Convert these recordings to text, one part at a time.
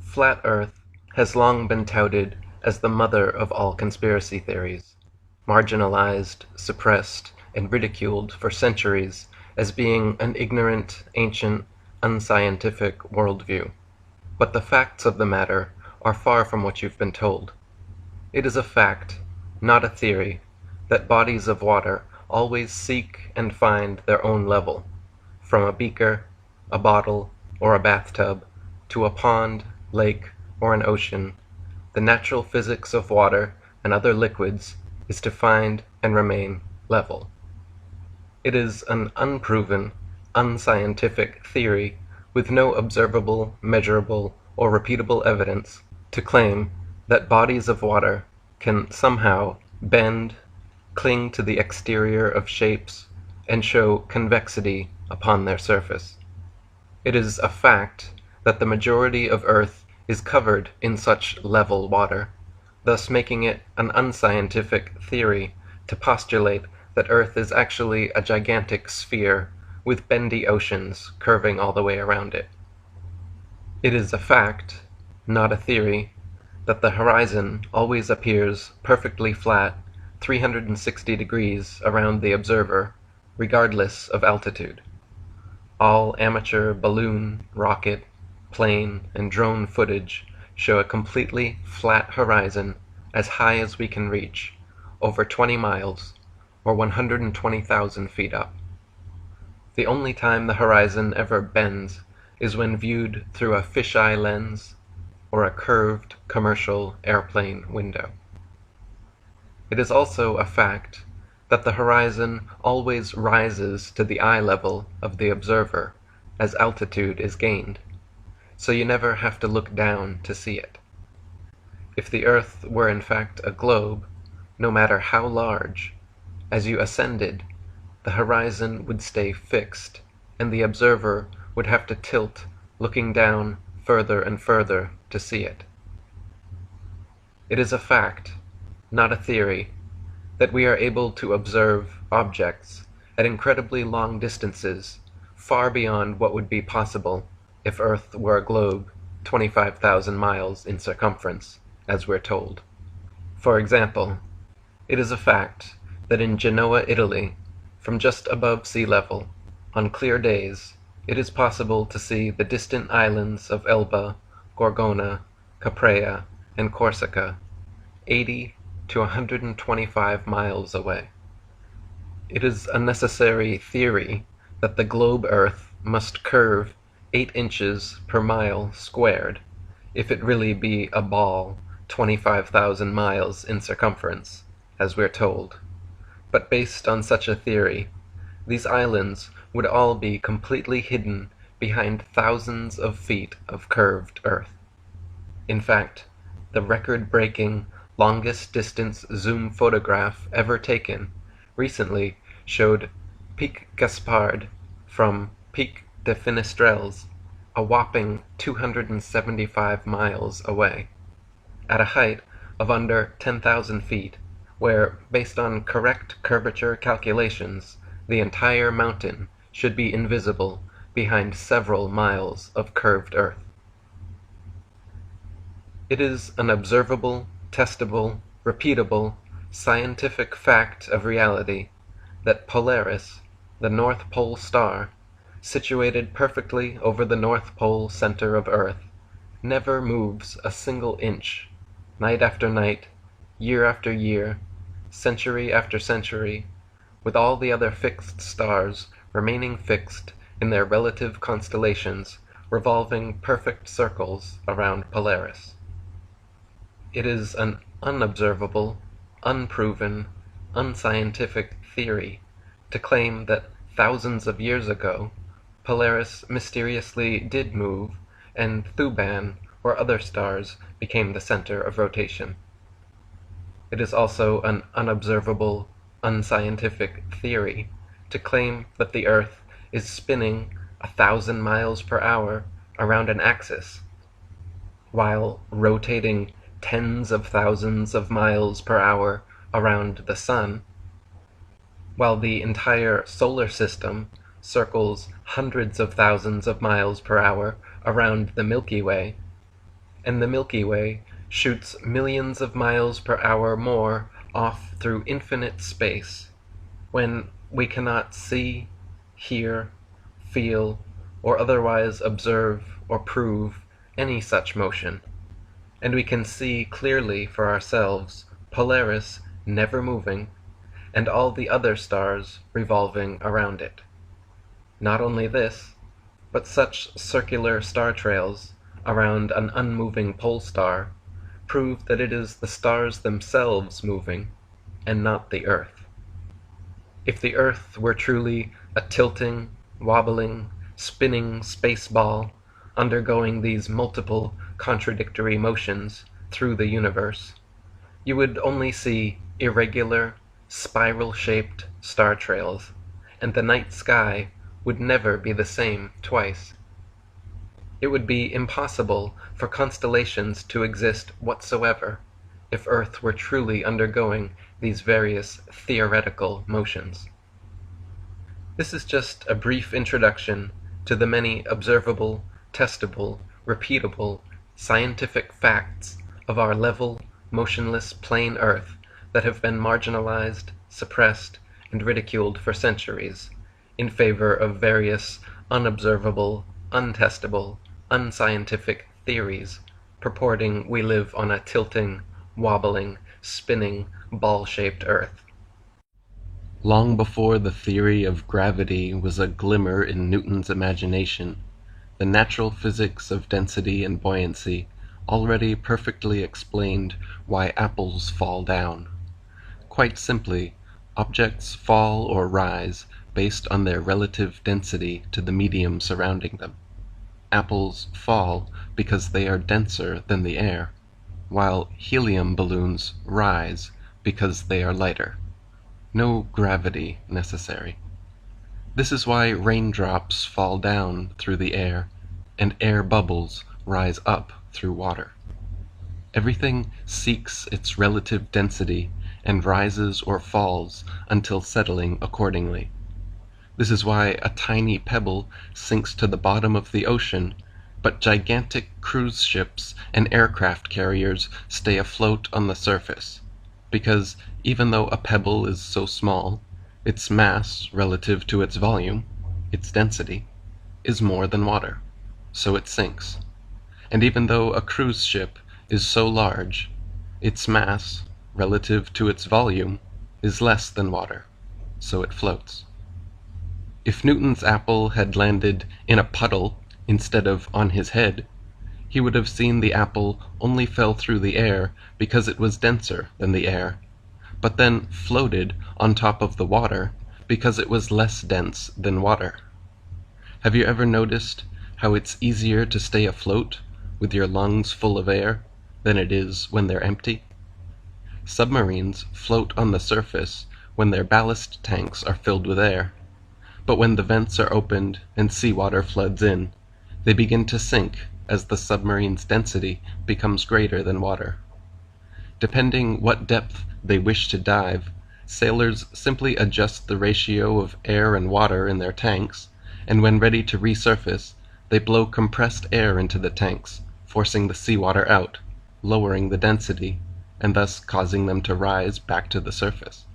Flat Earth has long been touted as the mother of all conspiracy theories, marginalized, suppressed, and ridiculed for centuries as being an ignorant, ancient, unscientific worldview. But the facts of the matter are far from what you've been told. It is a fact, not a theory, that bodies of water always seek and find their own level, from a beaker, a bottle, or a bathtub, to a pond, lake, or an ocean. The natural physics of water and other liquids is to find and remain level. It is an unproven, unscientific theory with no observable, measurable, or repeatable evidence to claim that bodies of water can somehow bend, cling to the exterior of shapes, and show convexity upon their surface. It is a fact that the majority of Earth is covered in such level water, thus making it an unscientific theory to postulate that Earth is actually a gigantic sphere with bendy oceans curving all the way around it. It is a fact, not a theory, that the horizon always appears perfectly flat 360 degrees around the observer, regardless of altitude. All amateur balloon, rocket, plane, and drone footage show a completely flat horizon as high as we can reach, over 20 miles, or 120,000 feet up. The only time the horizon ever bends is when viewed through a fisheye lens or a curved commercial airplane window. It is also a fact that the horizon always rises to the eye level of the observer as altitude is gained, so you never have to look down to see it. If the Earth were in fact a globe, no matter how large, as you ascended, the horizon would stay fixed, and the observer would have to tilt, looking down further and further to see it. It is a fact, not a theory, that we are able to observe objects at incredibly long distances, far beyond what would be possible if Earth were a globe 25,000 miles in circumference, as we're told. For example, it is a fact that in Genoa, Italy, from just above sea level, on clear days, it is possible to see the distant islands of Elba, Gorgona, Caprea, and Corsica, 80 to 125 miles away. It is a necessary theory that the globe Earth must curve 8 inches per mile squared, if it really be a ball 25,000 miles in circumference, as we're told. But based on such a theory, these islands would all be completely hidden behind thousands of feet of curved Earth. In fact, the record-breaking longest distance zoom photograph ever taken recently showed Pic Gaspard from Pic de Finestrelles, a whopping 275 miles away, at a height of under 10,000 feet, where, based on correct curvature calculations, the entire mountain should be invisible behind several miles of curved Earth. It is an observable, testable, repeatable, scientific fact of reality that Polaris, the North Pole star, situated perfectly over the North Pole center of Earth, never moves a single inch, night after night, year after year, century after century, with all the other fixed stars remaining fixed in their relative constellations, revolving perfect circles around Polaris. It is an unobservable, unproven, unscientific theory to claim that thousands of years ago, Polaris mysteriously did move, and Thuban or other stars became the center of rotation. It is also an unobservable, unscientific theory to claim that the Earth is spinning 1,000 miles per hour around an axis, while rotating tens of thousands of miles per hour around the Sun, while the entire solar system circles hundreds of thousands of miles per hour around the Milky Way, and the Milky Way shoots millions of miles per hour more off through infinite space, when we cannot see, hear, feel, or otherwise observe or prove any such motion, and we can see clearly for ourselves Polaris never moving, and all the other stars revolving around it. Not only this, but such circular star trails around an unmoving pole star prove that it is the stars themselves moving, and not the Earth. If the Earth were truly a tilting, wobbling, spinning space ball undergoing these multiple contradictory motions through the universe, you would only see irregular, spiral-shaped star trails, and the night sky would never be the same twice. It would be impossible for constellations to exist whatsoever if Earth were truly undergoing these various theoretical motions. This is just a brief introduction to the many observable, testable, repeatable, scientific facts of our level, motionless plain Earth that have been marginalized, suppressed, and ridiculed for centuries, in favor of various unobservable, untestable, unscientific theories purporting we live on a tilting, wobbling, spinning, ball-shaped Earth. Long before the theory of gravity was a glimmer in Newton's imagination, the natural physics of density and buoyancy already perfectly explained why apples fall down. Quite simply, objects fall or rise based on their relative density to the medium surrounding them. Apples fall because they are denser than the air, while helium balloons rise because they are lighter. No gravity necessary. This is why raindrops fall down through the air, and air bubbles rise up through water. Everything seeks its relative density and rises or falls until settling accordingly. This is why a tiny pebble sinks to the bottom of the ocean, but gigantic cruise ships and aircraft carriers stay afloat on the surface, because even though a pebble is so small, its mass relative to its volume, its density, is more than water, so it sinks. And even though a cruise ship is so large, its mass relative to its volume is less than water, so it floats. If Newton's apple had landed in a puddle instead of on his head, he would have seen the apple only fell through the air because it was denser than the air, but then floated on top of the water because it was less dense than water. Have you ever noticed how it's easier to stay afloat with your lungs full of air than it is when they're empty? Submarines float on the surface when their ballast tanks are filled with air, but when the vents are opened and seawater floods in, they begin to sink as the submarine's density becomes greater than water. Depending what depth they wish to dive, sailors simply adjust the ratio of air and water in their tanks, and when ready to resurface, they blow compressed air into the tanks, forcing the seawater out, lowering the density, and thus causing them to rise back to the surface.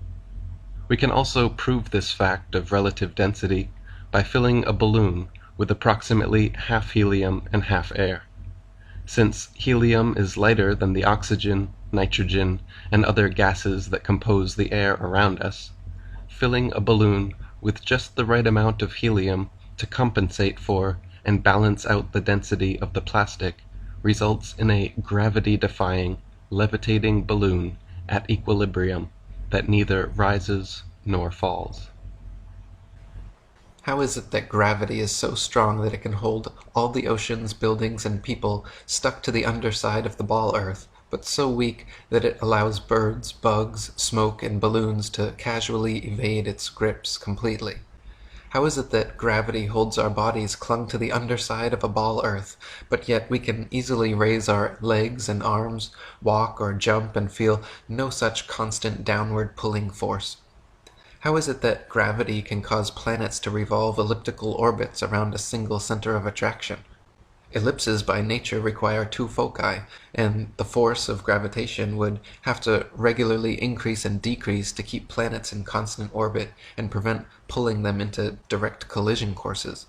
We can also prove this fact of relative density by filling a balloon with approximately half helium and half air. Since helium is lighter than the oxygen, nitrogen, and other gases that compose the air around us, filling a balloon with just the right amount of helium to compensate for and balance out the density of the plastic results in a gravity-defying, levitating balloon at equilibrium that neither rises nor falls. How is it that gravity is so strong that it can hold all the oceans, buildings, and people stuck to the underside of the ball Earth, but so weak that it allows birds, bugs, smoke, and balloons to casually evade its grips completely? How is it that gravity holds our bodies clung to the underside of a ball Earth, but yet we can easily raise our legs and arms, walk or jump, and feel no such constant downward pulling force? How is it that gravity can cause planets to revolve elliptical orbits around a single center of attraction? Ellipses by nature require two foci, and the force of gravitation would have to regularly increase and decrease to keep planets in constant orbit and prevent pulling them into direct collision courses.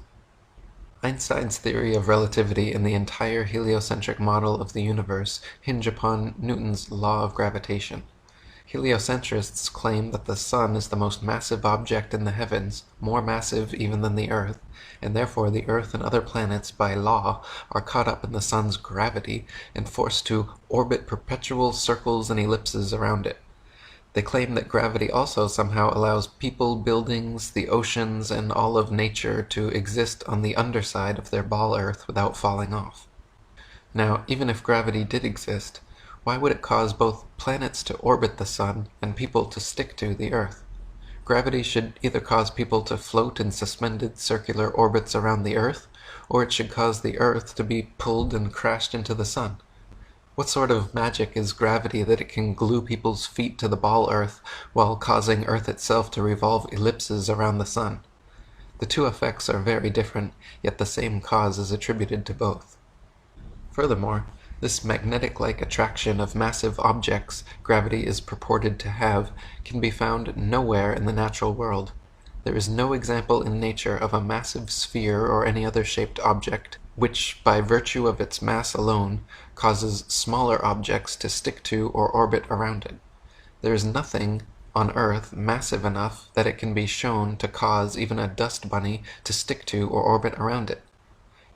Einstein's theory of relativity and the entire heliocentric model of the universe hinge upon Newton's law of gravitation. Heliocentrists claim that the Sun is the most massive object in the heavens, more massive even than the Earth, and therefore the Earth and other planets, by law, are caught up in the Sun's gravity and forced to orbit perpetual circles and ellipses around it. They claim that gravity also somehow allows people, buildings, the oceans, and all of nature to exist on the underside of their ball Earth without falling off. Now, even if gravity did exist, why would it cause both planets to orbit the Sun and people to stick to the Earth? Gravity should either cause people to float in suspended circular orbits around the Earth, or it should cause the Earth to be pulled and crashed into the Sun. What sort of magic is gravity that it can glue people's feet to the ball Earth while causing Earth itself to revolve ellipses around the Sun? The two effects are very different, yet the same cause is attributed to both. Furthermore, this magnetic-like attraction of massive objects gravity is purported to have can be found nowhere in the natural world. There is no example in nature of a massive sphere or any other shaped object which, by virtue of its mass alone, causes smaller objects to stick to or orbit around it. There is nothing on Earth massive enough that it can be shown to cause even a dust bunny to stick to or orbit around it.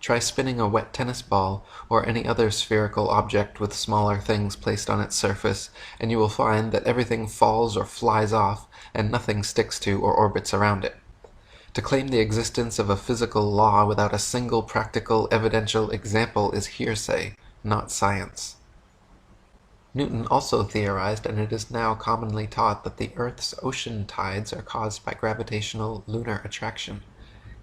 Try spinning a wet tennis ball or any other spherical object with smaller things placed on its surface, and you will find that everything falls or flies off, and nothing sticks to or orbits around it. To claim the existence of a physical law without a single practical evidential example is hearsay, not science. Newton also theorized, and it is now commonly taught, that the Earth's ocean tides are caused by gravitational lunar attraction.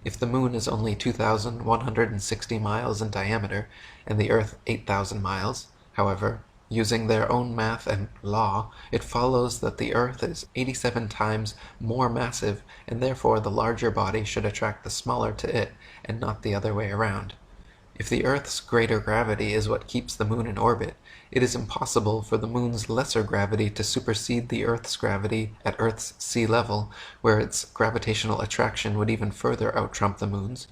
If the moon is only 2,160 miles in diameter, and the Earth 8,000 miles, however, using their own math and law, it follows that the Earth is 87 times more massive, and therefore the larger body should attract the smaller to it, and not the other way around. If the Earth's greater gravity is what keeps the moon in orbit, it is impossible for the moon's lesser gravity to supersede the Earth's gravity at Earth's sea level, where its gravitational attraction would even further out-trump the moon's.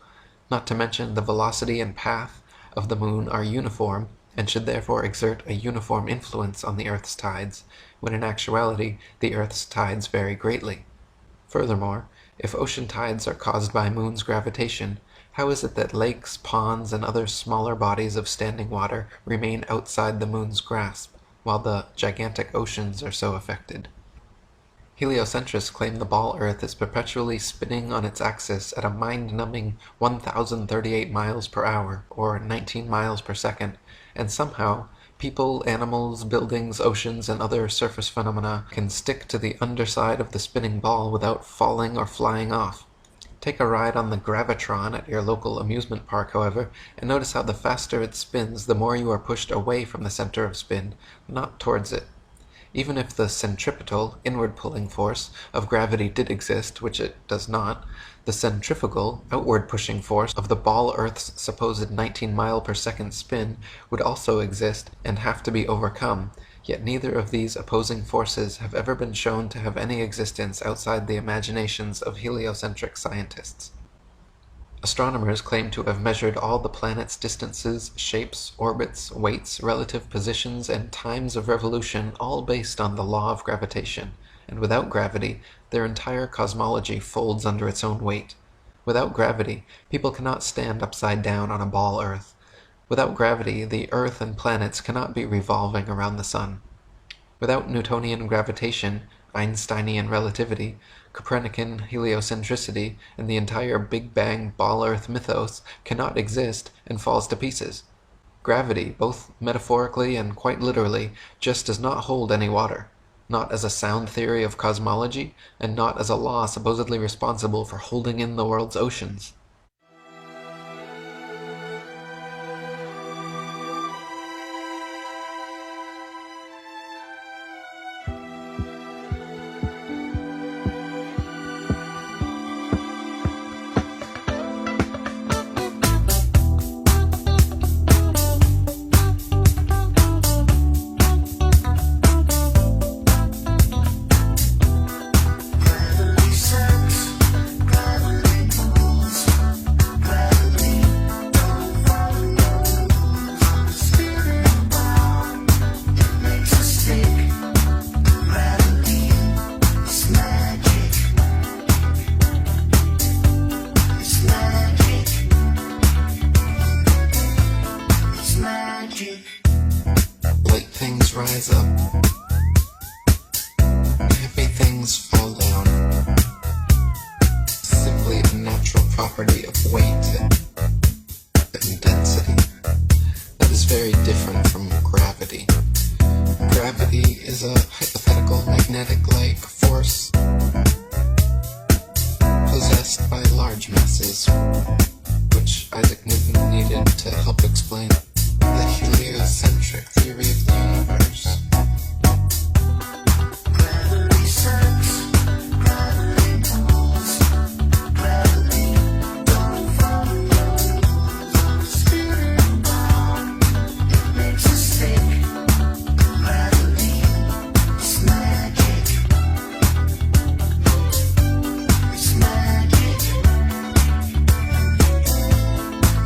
Not to mention the velocity and path of the moon are uniform, and should therefore exert a uniform influence on the Earth's tides, when in actuality the Earth's tides vary greatly. Furthermore, if ocean tides are caused by moon's gravitation, how is it that lakes, ponds, and other smaller bodies of standing water remain outside the moon's grasp, while the gigantic oceans are so affected? Heliocentrists claim the ball Earth is perpetually spinning on its axis at a mind-numbing 1,038 miles per hour, or 19 miles per second, and somehow people, animals, buildings, oceans, and other surface phenomena can stick to the underside of the spinning ball without falling or flying off. Take a ride on the gravitron at your local amusement park, however, and notice how the faster it spins, the more you are pushed away from the center of spin, not towards it. Even if the centripetal, inward pulling force of gravity did exist, which it does not, the centrifugal, outward pushing force of the ball Earth's supposed 19 mile per second spin would also exist and have to be overcome, yet neither of these opposing forces have ever been shown to have any existence outside the imaginations of heliocentric scientists. Astronomers claim to have measured all the planets' distances, shapes, orbits, weights, relative positions, and times of revolution, all based on the law of gravitation, and without gravity, their entire cosmology folds under its own weight. Without gravity, people cannot stand upside down on a ball Earth. Without gravity, the Earth and planets cannot be revolving around the Sun. Without Newtonian gravitation, Einsteinian relativity, Copernican heliocentricity, and the entire Big Bang ball Earth mythos cannot exist and falls to pieces. Gravity, both metaphorically and quite literally, just does not hold any water, not as a sound theory of cosmology, and not as a law supposedly responsible for holding in the world's oceans. Light things rise up, heavy things fall down. Simply a natural property of weight and density that is very different from gravity. Gravity is a hypothetical magnetic-like force possessed by large masses, which Isaac Newton needed to help explain the heliocentric theory of the universe. Gravity sucks, gravity pulls, gravity don't follow rules. Spinning round, it makes us sick. Gravity is magic. It's magic.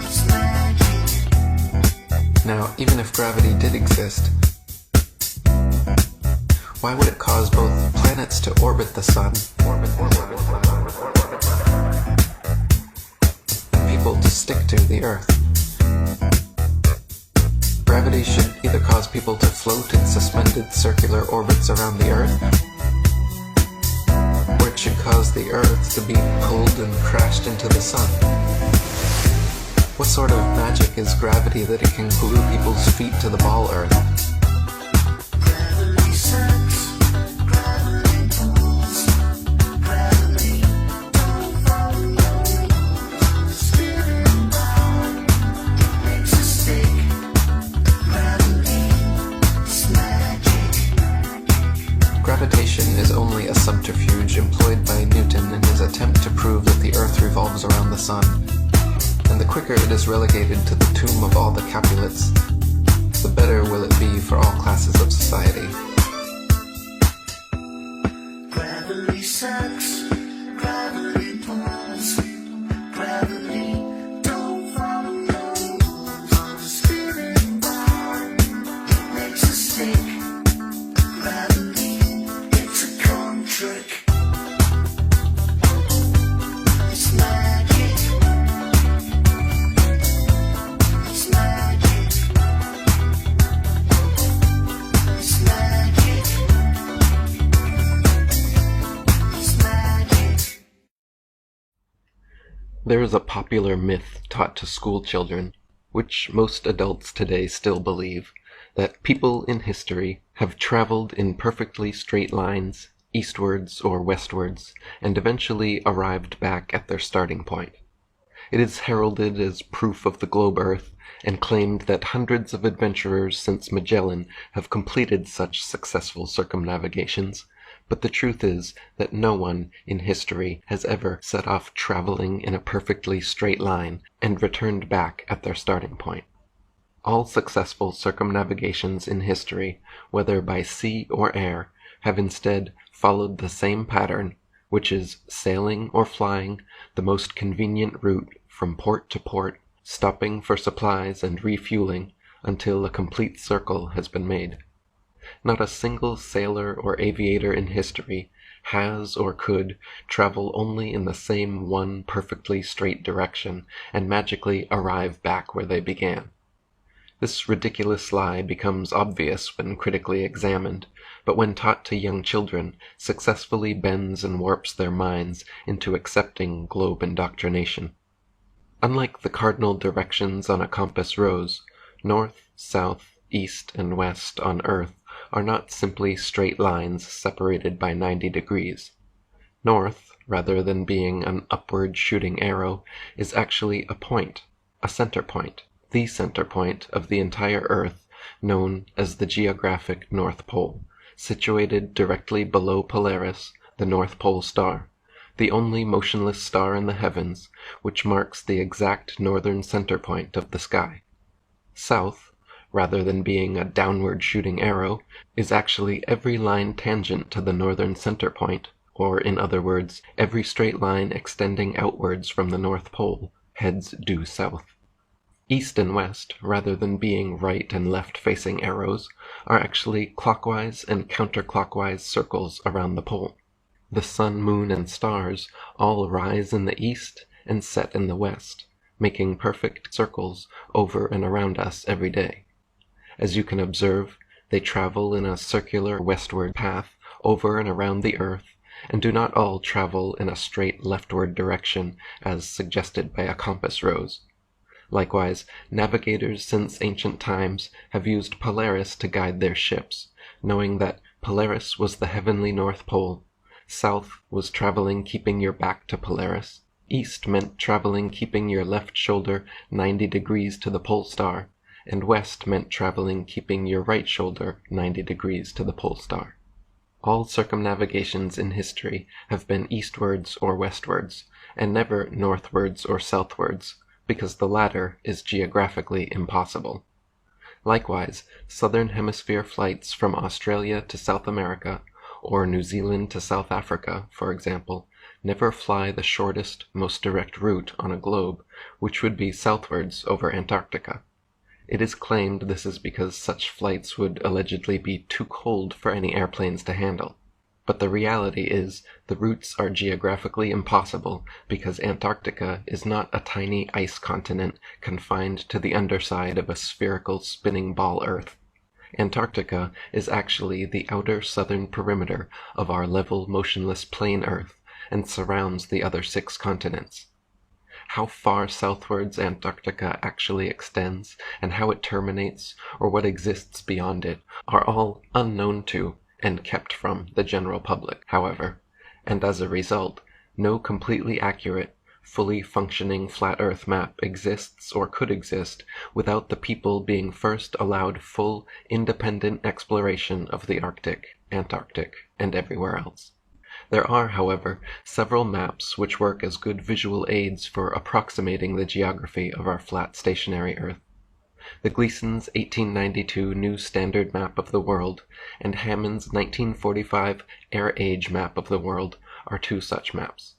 It's magic. Now, even if gravity did exist, why would it cause both planets to orbit the sun and people to stick to the Earth? Gravity should either cause people to float in suspended circular orbits around the Earth, or it should cause the Earth to be pulled and crashed into the sun. What sort of magic is gravity that it can glue people's feet to the ball Earth? Gravity sucks, gravity pulls, gravity don't follow rules. Spinning round, it makes us sick. Gravity is magic. Gravitation is only a subterfuge employed by Newton in his attempt to prove that the Earth revolves around the sun. And the quicker it is relegated to the tomb of all the Capulets, the better will it be for all classes of society. Gravity sucks, gravity pulls, gravity don't follow rules. Spinning round, it makes us sick. Gravity, it's a con trick. It's magic. It's magic. It's magic. It's magic. There is a popular myth taught to school children, which most adults today still believe, that people in history have traveled in perfectly straight lines, eastwards or westwards, and eventually arrived back at their starting point. It is heralded as proof of the globe Earth, and claimed that hundreds of adventurers since Magellan have completed such successful circumnavigations, but the truth is that no one in history has ever set off traveling in a perfectly straight line and returned back at their starting point. All successful circumnavigations in history, whether by sea or air, have instead followed the same pattern, which is sailing or flying the most convenient route from port to port, stopping for supplies and refueling until a complete circle has been made. Not a single sailor or aviator in history has or could travel only in the same one perfectly straight direction and magically arrive back where they began. This ridiculous lie becomes obvious when critically examined, but when taught to young children, successfully bends and warps their minds into accepting globe indoctrination. Unlike the cardinal directions on a compass rose, north, south, east, and west on Earth are not simply straight lines separated by 90 degrees. North, rather than being an upward shooting arrow, is actually a point, a center point, the center point of the entire Earth, known as the geographic North Pole, situated directly below Polaris, the North Pole star, the only motionless star in the heavens, which marks the exact northern center point of the sky. South, rather than being a downward shooting arrow, is actually every line tangent to the northern center point, or in other words, every straight line extending outwards from the North Pole heads due south. East and west, rather than being right and left facing arrows, are actually clockwise and counterclockwise circles around the pole. The sun, moon, and stars all rise in the east and set in the west, making perfect circles over and around us every day. As you can observe, they travel in a circular westward path over and around the Earth, and do not all travel in a straight leftward direction as suggested by a compass rose. Likewise, navigators since ancient times have used Polaris to guide their ships, knowing that Polaris was the heavenly North Pole, south was traveling keeping your back to Polaris, east meant traveling keeping your left shoulder 90 degrees to the pole star, and west meant traveling keeping your right shoulder 90 degrees to the pole star. All circumnavigations in history have been eastwards or westwards, and never northwards or southwards, because the latter is geographically impossible. Likewise, southern hemisphere flights from Australia to South America, or New Zealand to South Africa, for example, never fly the shortest, most direct route on a globe, which would be southwards over Antarctica. It is claimed this is because such flights would allegedly be too cold for any airplanes to handle. But the reality is the routes are geographically impossible because Antarctica is not a tiny ice continent confined to the underside of a spherical spinning ball Earth. Antarctica is actually the outer southern perimeter of our level motionless plain Earth and surrounds the other 6 continents. How far southwards Antarctica actually extends, and how it terminates, or what exists beyond it, are all unknown to and kept from the general public, however, and as a result, no completely accurate, fully functioning flat Earth map exists or could exist without the people being first allowed full, independent exploration of the Arctic, Antarctic, and everywhere else. There are, however, several maps which work as good visual aids for approximating the geography of our flat stationary Earth. The Gleason's 1892 New Standard Map of the World and Hammond's 1945 Air Age Map of the World are 2 such maps.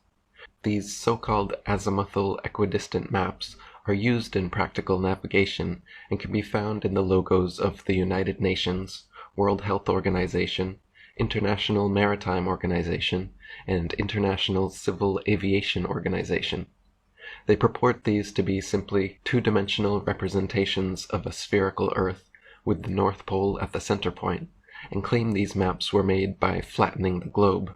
These so-called azimuthal equidistant maps are used in practical navigation and can be found in the logos of the United Nations, World Health Organization, International Maritime Organization, and International Civil Aviation Organization. They purport these to be simply 2-dimensional representations of a spherical Earth with the North Pole at the center point, and claim these maps were made by flattening the globe.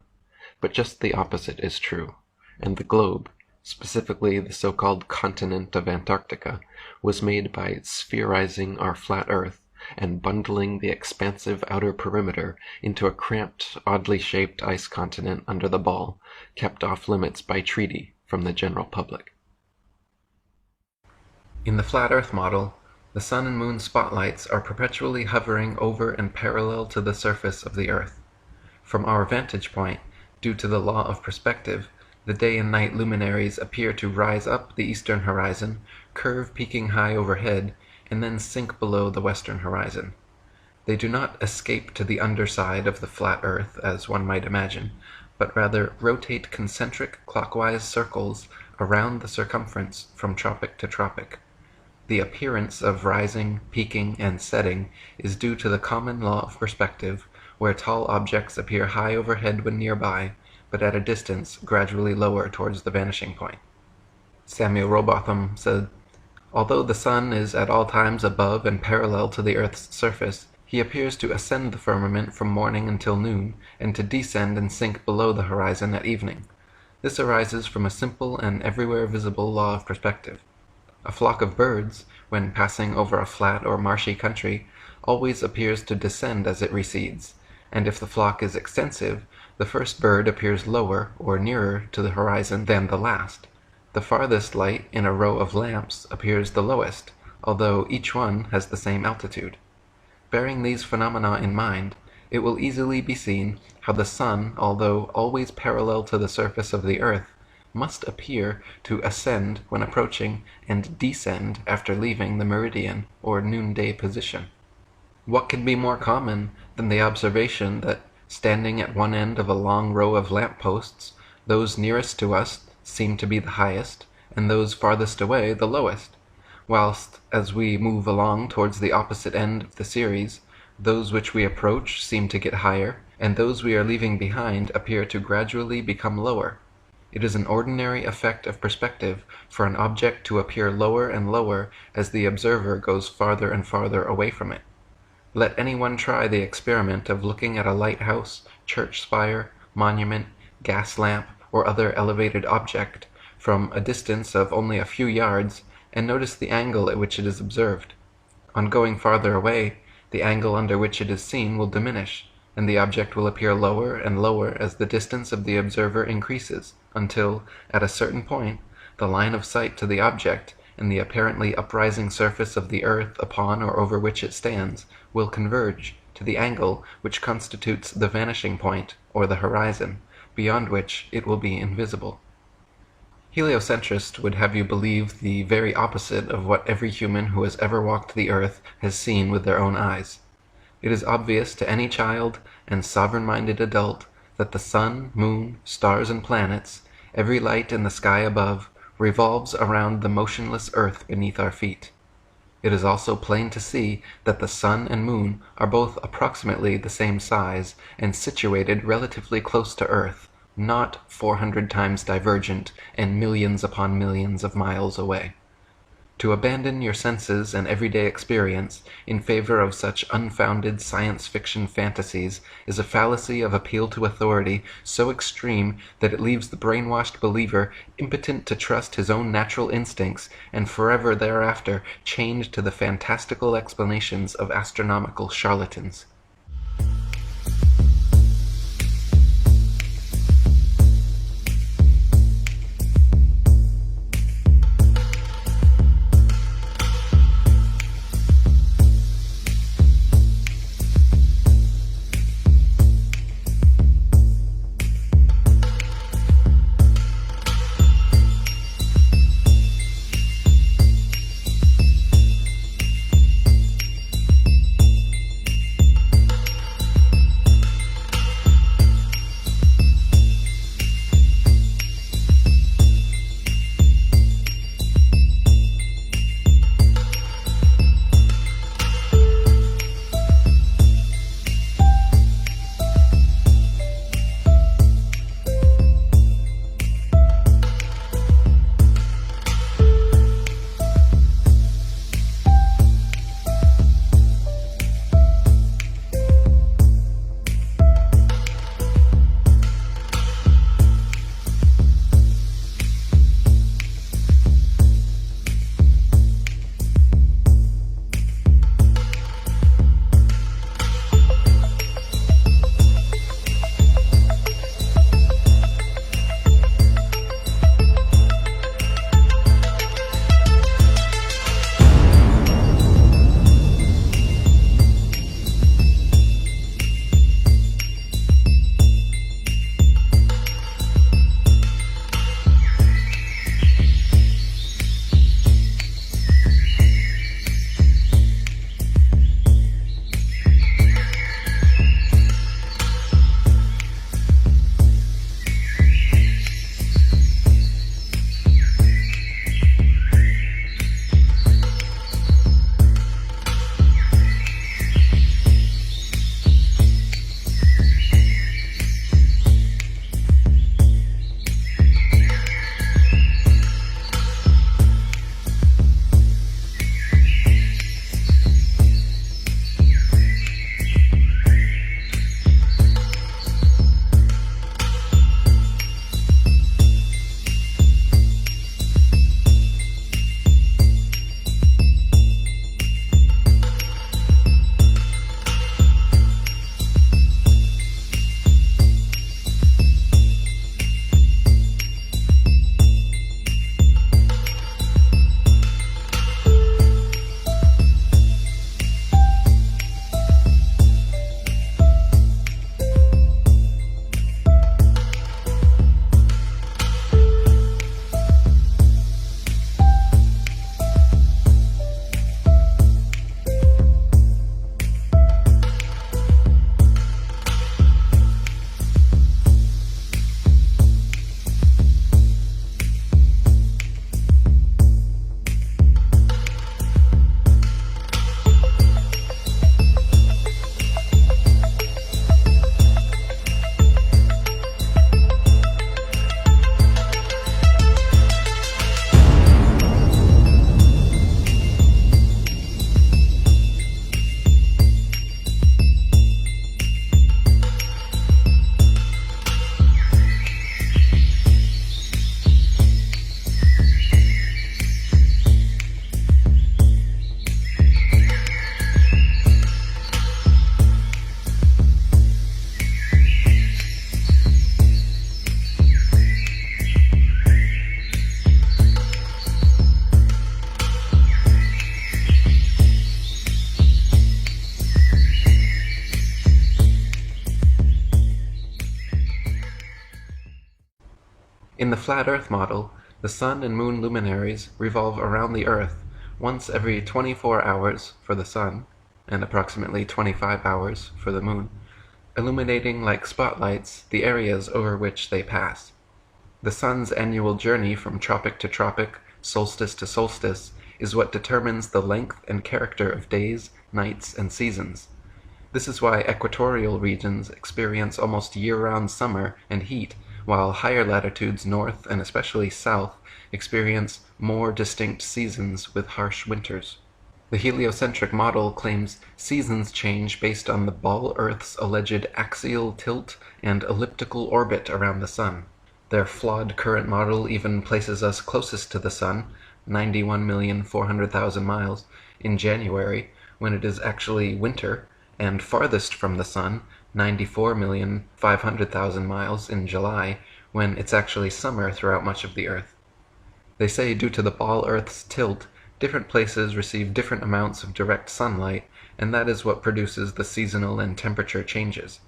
But just the opposite is true, and the globe, specifically the so-called continent of Antarctica, was made by spherizing our flat Earth and bundling the expansive outer perimeter into a cramped, oddly shaped ice continent under the ball, kept off limits by treaty from the general public. In the flat Earth model, the sun and moon spotlights are perpetually hovering over and parallel to the surface of the Earth. From our vantage point, due to the law of perspective, the day and night luminaries appear to rise up the eastern horizon, curve peaking high overhead, and then sink below the western horizon. They do not escape to the underside of the flat Earth, as one might imagine, but rather rotate concentric clockwise circles around the circumference from tropic to tropic. The appearance of rising, peaking, and setting is due to the common law of perspective, where tall objects appear high overhead when nearby, but at a distance gradually lower towards the vanishing point. Samuel Rowbotham said, "Although the sun is at all times above and parallel to the Earth's surface, he appears to ascend the firmament from morning until noon, and to descend and sink below the horizon at evening. This arises from a simple and everywhere visible law of perspective. A flock of birds, when passing over a flat or marshy country, always appears to descend as it recedes, and if the flock is extensive, the first bird appears lower or nearer to the horizon than the last. The farthest light in a row of lamps appears the lowest, although each one has the same altitude. Bearing these phenomena in mind, it will easily be seen how the sun, although always parallel to the surface of the Earth, must appear to ascend when approaching and descend after leaving the meridian or noonday position. What can be more common than the observation that, standing at one end of a long row of lamp posts, those nearest to us seem to be the highest, and those farthest away the lowest, whilst, as we move along towards the opposite end of the series, those which we approach seem to get higher, and those we are leaving behind appear to gradually become lower. It is an ordinary effect of perspective for an object to appear lower and lower as the observer goes farther and farther away from it. Let anyone try the experiment of looking at a lighthouse, church spire, monument, gas lamp, or other elevated object from a distance of only a few yards, and notice the angle at which it is observed. On going farther away, the angle under which it is seen will diminish, and the object will appear lower and lower as the distance of the observer increases, until, at a certain point, the line of sight to the object, and the apparently uprising surface of the earth upon or over which it stands, will converge to the angle which constitutes the vanishing point, or the horizon, beyond which it will be invisible. Heliocentrists would have you believe the very opposite of what every human who has ever walked the earth has seen with their own eyes. It is obvious to any child and sovereign-minded adult that the sun, moon, stars, and planets, every light in the sky above, revolves around the motionless earth beneath our feet. It is also plain to see that the sun and moon are both approximately the same size and situated relatively close to earth, not 400 times divergent and millions upon millions of miles away. To abandon your senses and everyday experience in favor of such unfounded science fiction fantasies is a fallacy of appeal to authority so extreme that it leaves the brainwashed believer impotent to trust his own natural instincts and forever thereafter chained to the fantastical explanations of astronomical charlatans. In the flat Earth model, the sun and moon luminaries revolve around the Earth once every 24 hours for the sun, and approximately 25 hours for the moon, illuminating like spotlights the areas over which they pass. The sun's annual journey from tropic to tropic, solstice to solstice, is what determines the length and character of days, nights, and seasons. This is why equatorial regions experience almost year-round summer and heat, while higher latitudes north and especially south experience more distinct seasons with harsh winters. The heliocentric model claims seasons change based on the ball Earth's alleged axial tilt and elliptical orbit around the sun. Their flawed current model even places us closest to the sun, 91,400,000 miles, in January, when it is actually winter, and farthest from the sun, 94,500,000 miles, in July, when it's actually summer throughout much of the Earth. They say due to the ball Earth's tilt, different places receive different amounts of direct sunlight, and that is what produces the seasonal and temperature changes.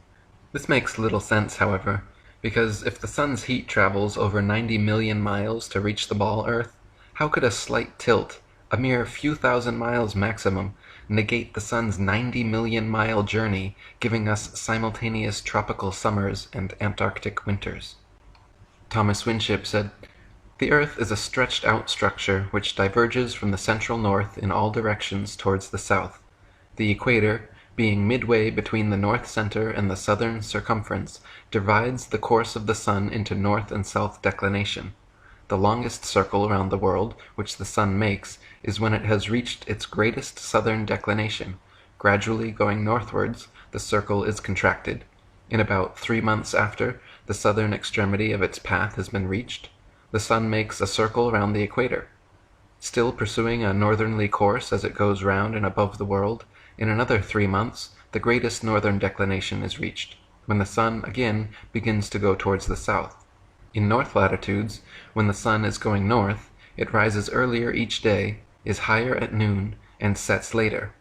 This makes little sense, however, because if the sun's heat travels over 90 million miles to reach the ball Earth, how could a slight tilt, a mere few thousand miles maximum, negate the sun's 90 million mile journey, giving us simultaneous tropical summers and Antarctic winters? Thomas Winship said, "The Earth is a stretched-out structure which diverges from the central north in all directions towards the south. The equator, being midway between the north center and the southern circumference, divides the course of the sun into north and south declination. The longest circle around the world which the sun makes is when it has reached its greatest southern declination. Gradually going northwards, the circle is contracted. In about 3 months after the southern extremity of its path has been reached, the sun makes a circle round the equator. Still pursuing a northerly course as it goes round and above the world, in another 3 months the greatest northern declination is reached, when the sun again begins to go towards the south. In north latitudes, when the sun is going north, it rises earlier each day, is higher at noon, and sets later,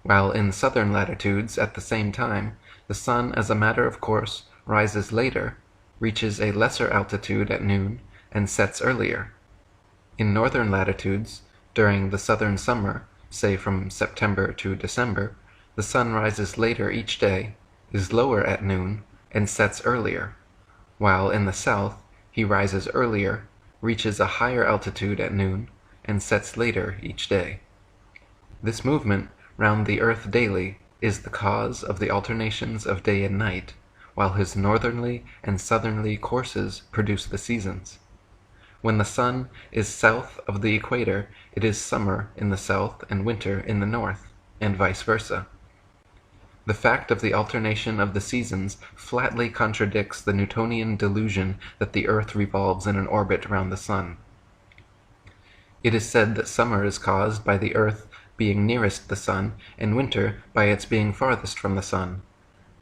while in southern latitudes at the same time, the sun as a matter of course rises later, reaches a lesser altitude at noon, and sets earlier. In northern latitudes, during the southern summer, say from September to December, the sun rises later each day, is lower at noon, and sets earlier, while in the south he rises earlier, reaches a higher altitude at noon, and sets later each day. This movement round the Earth daily is the cause of the alternations of day and night, while his northerly and southerly courses produce the seasons. When the sun is south of the equator, it is summer in the south and winter in the north, and vice versa. The fact of the alternation of the seasons flatly contradicts the Newtonian delusion that the Earth revolves in an orbit round the sun. It is said that summer is caused by the Earth being nearest the sun, and winter by its being farthest from the sun.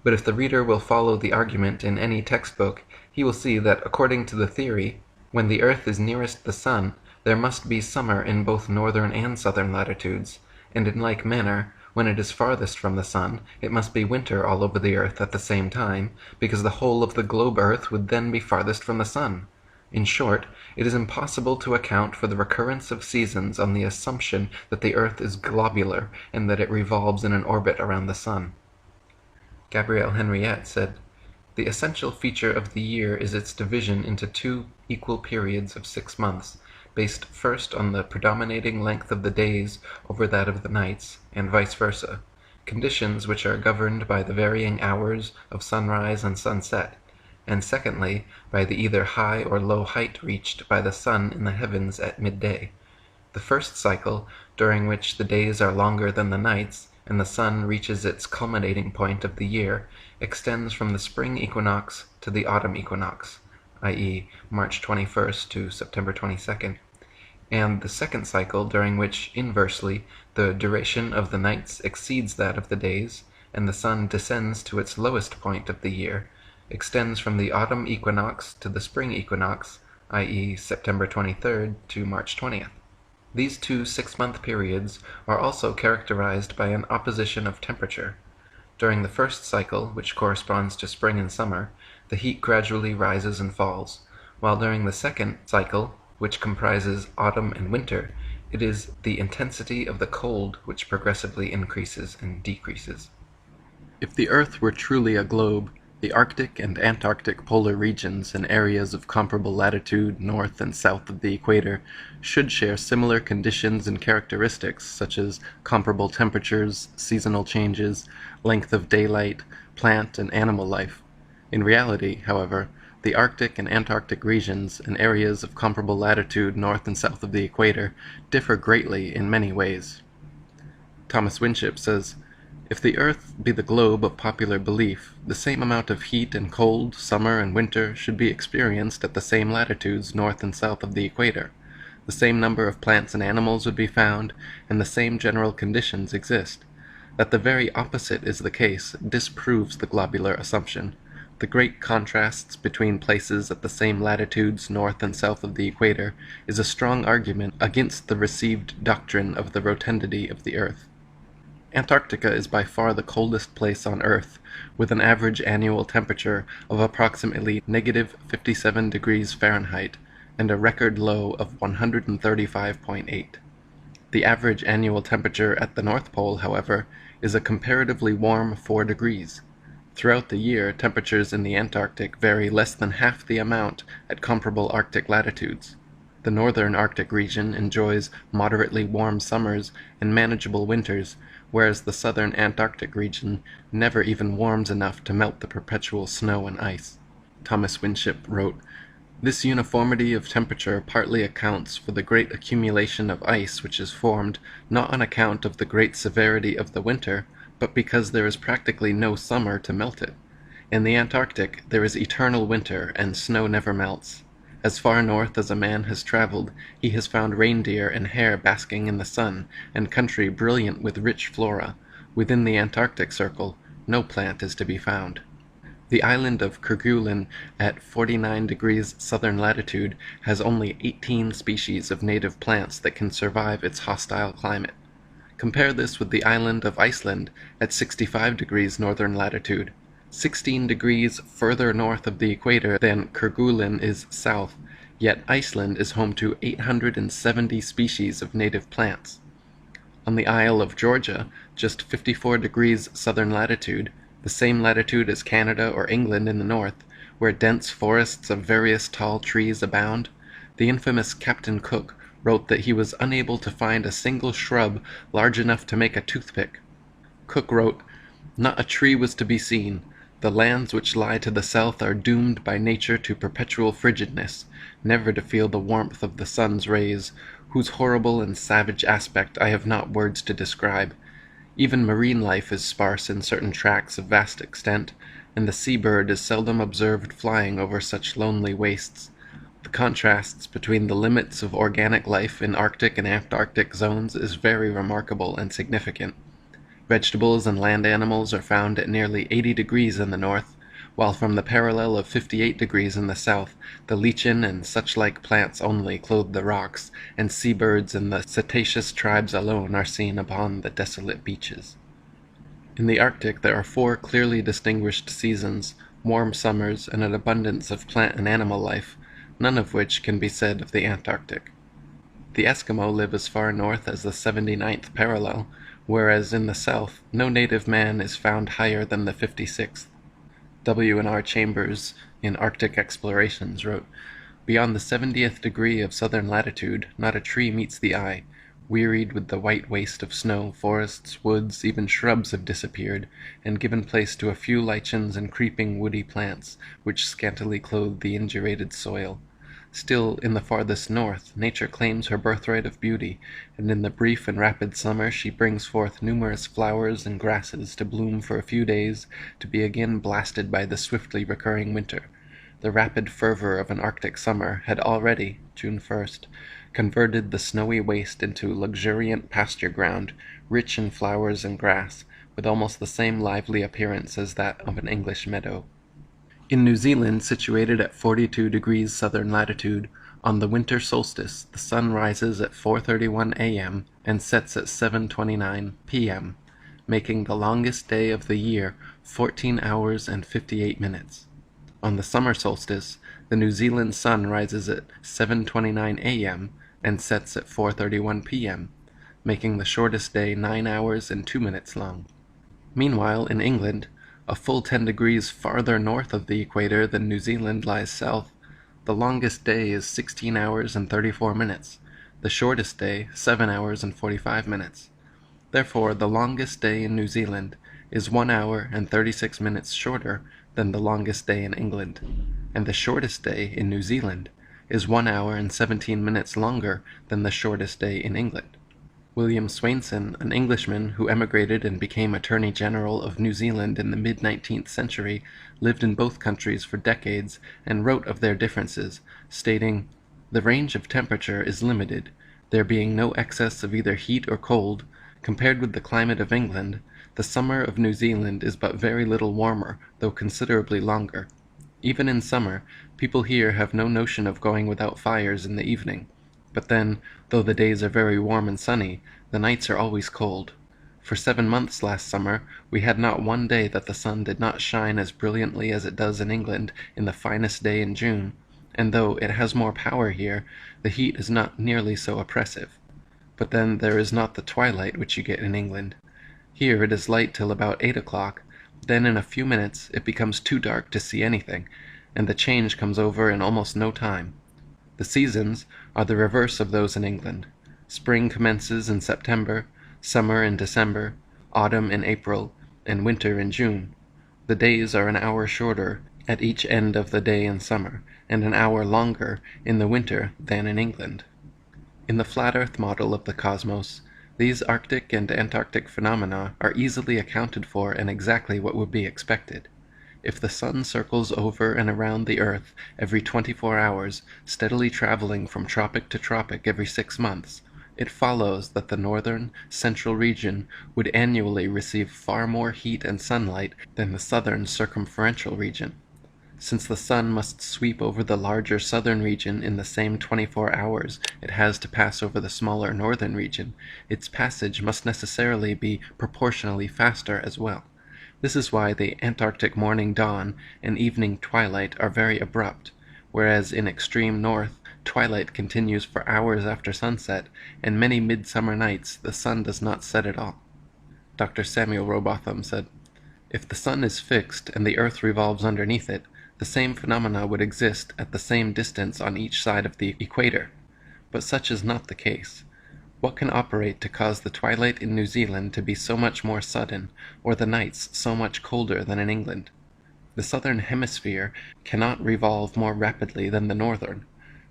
But if the reader will follow the argument in any textbook, he will see that according to the theory, when the Earth is nearest the sun, there must be summer in both northern and southern latitudes, and in like manner, when it is farthest from the sun, it must be winter all over the Earth at the same time, because the whole of the globe Earth would then be farthest from the sun. In short, it is impossible to account for the recurrence of seasons on the assumption that the Earth is globular and that it revolves in an orbit around the sun." Gabrielle Henriette said, "The essential feature of the year is its division into 2 equal periods of 6 months, based first on the predominating length of the days over that of the nights, and vice versa, conditions which are governed by the varying hours of sunrise and sunset, and secondly, by the either high or low height reached by the sun in the heavens at midday. The first cycle, during which the days are longer than the nights, and the sun reaches its culminating point of the year, extends from the spring equinox to the autumn equinox, i.e. March 21st to September 22nd, and the second cycle, during which, inversely, the duration of the nights exceeds that of the days, and the sun descends to its lowest point of the year, extends from the autumn equinox to the spring equinox, i.e. September 23rd to March 20th. These 2 6-month periods are also characterized by an opposition of temperature. During the first cycle, which corresponds to spring and summer, the heat gradually rises and falls, while during the second cycle, which comprises autumn and winter, it is the intensity of the cold which progressively increases and decreases. If the Earth were truly a globe, the Arctic and Antarctic polar regions and areas of comparable latitude north and south of the equator should share similar conditions and characteristics such as comparable temperatures, seasonal changes, length of daylight, plant and animal life. In reality, however, the Arctic and Antarctic regions and areas of comparable latitude north and south of the equator differ greatly in many ways. Thomas Winship says, "If the Earth be the globe of popular belief, the same amount of heat and cold, summer and winter, should be experienced at the same latitudes north and south of the equator. The same number of plants and animals would be found, and the same general conditions exist. That the very opposite is the case disproves the globular assumption. The great contrasts between places at the same latitudes north and south of the equator is a strong argument against the received doctrine of the rotundity of the Earth. Antarctica is by far the coldest place on Earth, with an average annual temperature of approximately -57 degrees Fahrenheit and a record low of 135.8. The average annual temperature at the North Pole, however, is a comparatively warm 4 degrees. Throughout the year, temperatures in the Antarctic vary less than half the amount at comparable Arctic latitudes. The northern Arctic region enjoys moderately warm summers and manageable winters, whereas the southern Antarctic region never even warms enough to melt the perpetual snow and ice." Thomas Winship wrote, "This uniformity of temperature partly accounts for the great accumulation of ice which is formed, not on account of the great severity of the winter, but because there is practically no summer to melt it. In the Antarctic there is eternal winter, and snow never melts. As far north as a man has traveled, he has found reindeer and hare basking in the sun, and country brilliant with rich flora. Within the Antarctic Circle, no plant is to be found. The island of Kerguelen at 49 degrees southern latitude has only 18 species of native plants that can survive its hostile climate. Compare this with the island of Iceland at 65 degrees northern latitude. 16 degrees further north of the equator than Kerguelen is south, yet Iceland is home to 870 species of native plants. On the Isle of Georgia, just 54 degrees southern latitude, the same latitude as Canada or England in the north, where dense forests of various tall trees abound, the infamous Captain Cook wrote that he was unable to find a single shrub large enough to make a toothpick. Cook wrote, "Not a tree was to be seen. The lands which lie to the south are doomed by nature to perpetual frigidness, never to feel the warmth of the sun's rays, whose horrible and savage aspect I have not words to describe. Even marine life is sparse in certain tracts of vast extent, and the sea-bird is seldom observed flying over such lonely wastes. The contrasts between the limits of organic life in Arctic and Antarctic zones is very remarkable and significant. Vegetables and land animals are found at nearly 80 degrees in the north, while from the parallel of 58 degrees in the south, the lichen and such-like plants only clothe the rocks, and seabirds and the cetaceous tribes alone are seen upon the desolate beaches. In the Arctic there are 4 clearly distinguished seasons, warm summers, and an abundance of plant and animal life, none of which can be said of the Antarctic. The Eskimo live as far north as the 79th parallel, whereas in the south no native man is found higher than the 56th. W.N.R. Chambers, in Arctic Explorations, wrote, "Beyond the 70th degree of southern latitude, not a tree meets the eye. Wearied with the white waste of snow, forests, woods, even shrubs have disappeared, and given place to a few lichens and creeping woody plants, which scantily clothe the indurated soil. Still, in the farthest north, nature claims her birthright of beauty, and in the brief and rapid summer she brings forth numerous flowers and grasses to bloom for a few days, to be again blasted by the swiftly recurring winter. The rapid fervor of an Arctic summer had already, June 1st, converted the snowy waste into luxuriant pasture ground, rich in flowers and grass, with almost the same lively appearance as that of an English meadow." In New Zealand, situated at 42 degrees southern latitude, on the winter solstice the sun rises at 4:31 a.m. and sets at 7:29 p.m., making the longest day of the year 14 hours and 58 minutes. On the summer solstice, the New Zealand sun rises at 7:29 a.m. and sets at 4:31 p.m., making the shortest day 9 hours and 2 minutes long. Meanwhile, in England, a full 10 degrees farther north of the equator than New Zealand lies south, the longest day is 16 hours and 34 minutes, the shortest day 7 hours and 45 minutes. Therefore, the longest day in New Zealand is 1 hour and 36 minutes shorter than the longest day in England, and the shortest day in New Zealand is 1 hour and 17 minutes longer than the shortest day in England. William Swainson, an Englishman who emigrated and became Attorney General of New Zealand in the mid-19th century, lived in both countries for decades and wrote of their differences, stating, "The range of temperature is limited, there being no excess of either heat or cold. Compared with the climate of England, the summer of New Zealand is but very little warmer, though considerably longer. Even in summer, people here have no notion of going without fires in the evening. But then, though the days are very warm and sunny, the nights are always cold. For 7 months last summer, we had not one day that the sun did not shine as brilliantly as it does in England in the finest day in June, and though it has more power here, the heat is not nearly so oppressive. But then there is not the twilight which you get in England. Here it is light till about 8 o'clock, then in a few minutes it becomes too dark to see anything, and the change comes over in almost no time. The seasons are the reverse of those in England. Spring commences in September, summer in December, autumn in April, and winter in June. The days are an hour shorter at each end of the day in summer, and an hour longer in the winter than in England." In the flat earth model of the cosmos, these Arctic and Antarctic phenomena are easily accounted for and exactly what would be expected. If the sun circles over and around the earth every 24 hours, steadily traveling from tropic to tropic every 6 months, it follows that the northern, central region would annually receive far more heat and sunlight than the southern circumferential region. Since the sun must sweep over the larger southern region in the same 24 hours it has to pass over the smaller northern region, its passage must necessarily be proportionally faster as well. This is why the Antarctic morning dawn and evening twilight are very abrupt, whereas in extreme north, twilight continues for hours after sunset, and many midsummer nights the sun does not set at all. Dr. Samuel Robotham said, "If the sun is fixed and the earth revolves underneath it, the same phenomena would exist at the same distance on each side of the equator. But such is not the case. What can operate to cause the twilight in New Zealand to be so much more sudden, or the nights so much colder than in England? The southern hemisphere cannot revolve more rapidly than the northern.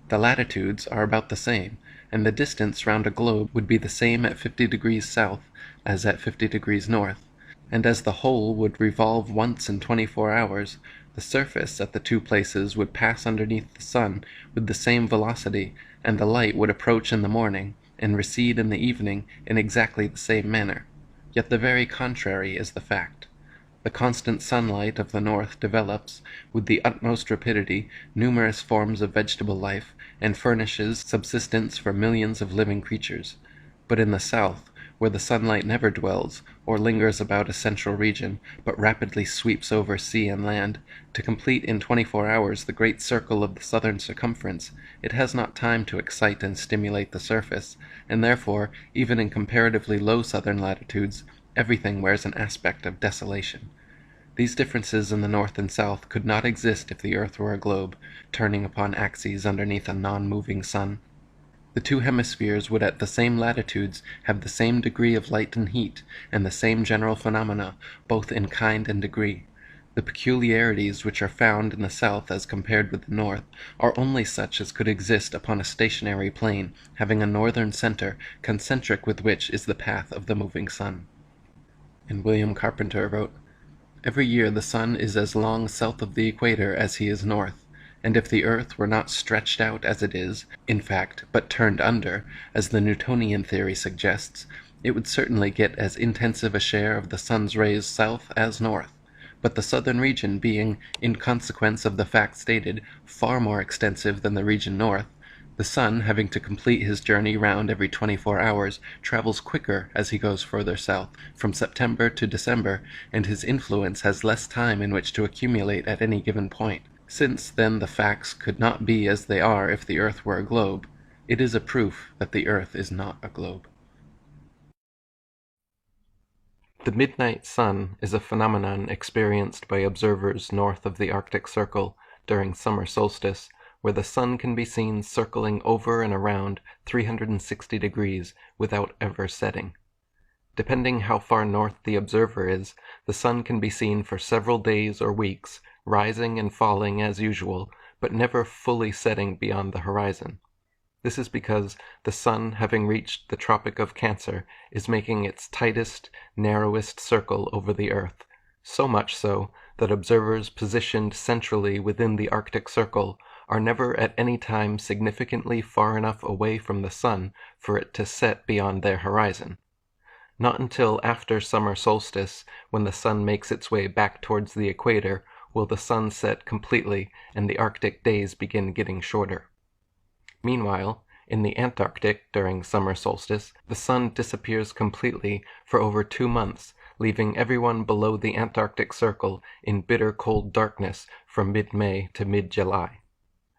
The latitudes are about the same, and the distance round a globe would be the same at 50 degrees south as at 50 degrees north, and as the whole would revolve once in 24 hours, the surface at the two places would pass underneath the sun with the same velocity, and the light would approach in the morning and recede in the evening in exactly the same manner. Yet the very contrary is the fact. The constant sunlight of the north develops, with the utmost rapidity, numerous forms of vegetable life, and furnishes subsistence for millions of living creatures. But in the south, where the sunlight never dwells, or lingers about a central region, but rapidly sweeps over sea and land, to complete in 24 hours the great circle of the southern circumference, it has not time to excite and stimulate the surface, and therefore, even in comparatively low southern latitudes, everything wears an aspect of desolation. These differences in the north and south could not exist if the earth were a globe, turning upon axes underneath a non-moving sun. The two hemispheres would at the same latitudes have the same degree of light and heat, and the same general phenomena, both in kind and degree. The peculiarities which are found in the south as compared with the north are only such as could exist upon a stationary plane, having a northern center, concentric with which is the path of the moving sun." And William Carpenter wrote, "Every year the sun is as long south of the equator as he is north, and if the earth were not stretched out as it is, in fact, but turned under, as the Newtonian theory suggests, it would certainly get as intensive a share of the sun's rays south as north, but the southern region being, in consequence of the fact stated, far more extensive than the region north, the sun, having to complete his journey round every 24 hours, travels quicker as he goes further south, from September to December, and his influence has less time in which to accumulate at any given point. Since then the facts could not be as they are if the earth were a globe, it is a proof that the earth is not a globe. The midnight sun is a phenomenon experienced by observers north of the Arctic Circle during summer solstice, where the sun can be seen circling over and around 360 degrees without ever setting. Depending how far north the observer is, the sun can be seen for several days or weeks, rising and falling as usual, but never fully setting beyond the horizon. This is because the sun, having reached the Tropic of Cancer, is making its tightest, narrowest circle over the earth, so much so that observers positioned centrally within the Arctic Circle are never at any time significantly far enough away from the sun for it to set beyond their horizon. Not until after summer solstice, when the sun makes its way back towards the equator, will the sun set completely and the Arctic days begin getting shorter. Meanwhile, in the Antarctic during summer solstice, the sun disappears completely for over 2 months, leaving everyone below the Antarctic Circle in bitter cold darkness from mid-May to mid-July.